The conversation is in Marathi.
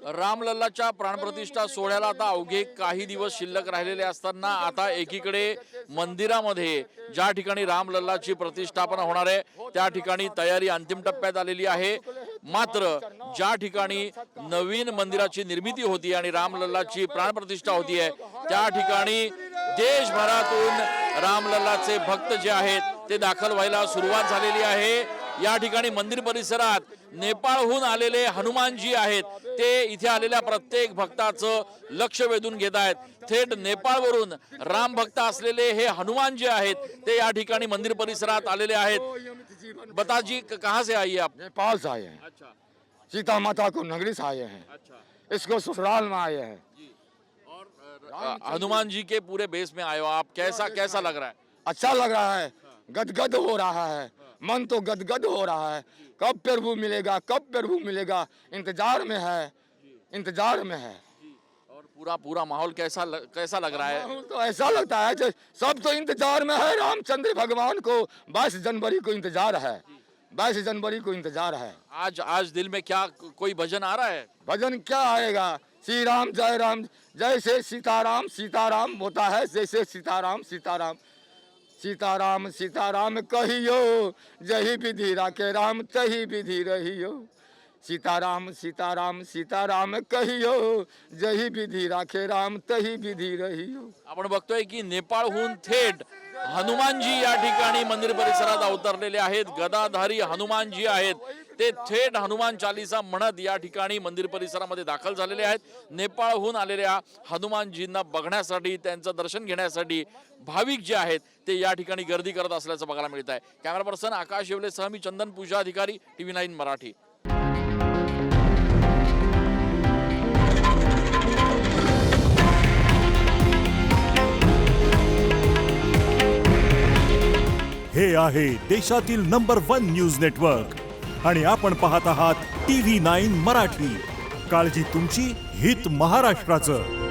रामलल्लाच्या प्राणप्रतिष्ठा सोहळ्याला आता अवघे काही दिवस शिल्लक राहिलेले असताना आता एकीकडे मंदिरामध्ये ज्या ठिकाणी रामलल्लाची प्रतिष्ठापना होणार आहे त्या ठिकाणी तयारी अंतिम टप्प्यात आलेली आहे। मात्र ज्या ठिकाणी नवीन मंदिराची निर्मिती होती आणि रामलल्लाची प्राणप्रतिष्ठा होती आहे त्या ठिकाणी देशभरातून रामलल्लाचे भक्त जे आहेत ते दाखल व्हायला सुरुवात झालेली आहे। या ठिकाणी मंदिर परिसरात नेपाळहून आलेले हनुमानजी आहेत ते इथे आलेल्या प्रत्येक भक्ताचं लक्ष वेधून घेत आहेत। थेट नेपाळवरून राम भक्त असलेले हे हनुमान जे आहेत ते या ठिकाणी मंदिर परिसरात आलेले आहेत। बताजी कहाँ से आई आप? नेपाल से आए हैं। अच्छा सीता माता को नगरी से आए हैं। अच्छा इसको ससुराल में आए हैं। जी। और हनुमान जी के पूरे बेस में आए हो आप, कैसा कैसा लग रहा है? अच्छा लग रहा है, गदगद हो रहा है, मन तो गदगद हो रहा है। कब प्रभु मिलेगा, कब प्रभु मिलेगा, इंतजार में है, इंतजार में है। और पूरा पूरा माहौल कैसा लग रहा है? माहौल तो ऐसा लगता है कि सब तो इंतजार में है। रामचंद्र भगवान को 22 जनवरी को इंतजार है, 22 जनवरी को इंतजार है। आज दिल में क्या कोई भजन आ रहा है? भजन क्या आएगा? श्री राम जैसे सीताराम सीताराम होता है, जैसे सीताराम सीताराम सीताराम सीताराम कहियो, जही विधि राखे राम तही विधि रहियो। सीताराम सीताराम सीताराम कहियो, जही विधि राखे राम तही विधि रहियो। आपण बघतोय की नेपाळहून थेट हनुमानजी या ठिकाणी मंदिर परिसरात अवतरलेले आहेत। गदाधारी हनुमानजी आहेत ते थेट हनुमान चालीसा म्हणत या ठिकाणी मंदिर परिसरामध्ये दाखल झालेले आहेत। नेपाळहून आलेल्या हनुमानजींना बघण्यासाठी त्यांचं दर्शन घेण्यासाठी भाविक जे आहेत ते या ठिकाणी गर्दी करत असल्याचं बघायला मिळत आहे। कॅमेरा पर्सन आकाश येवले सह मी चंदन पूजा अधिकारी, TV9 मराठी। हे आहे देशातील नंबर 1 न्यूज नेटवर्क आणि आपण पाहत आहात TV9 मराठी। काळजी तुमची, हित महाराष्ट्राचं।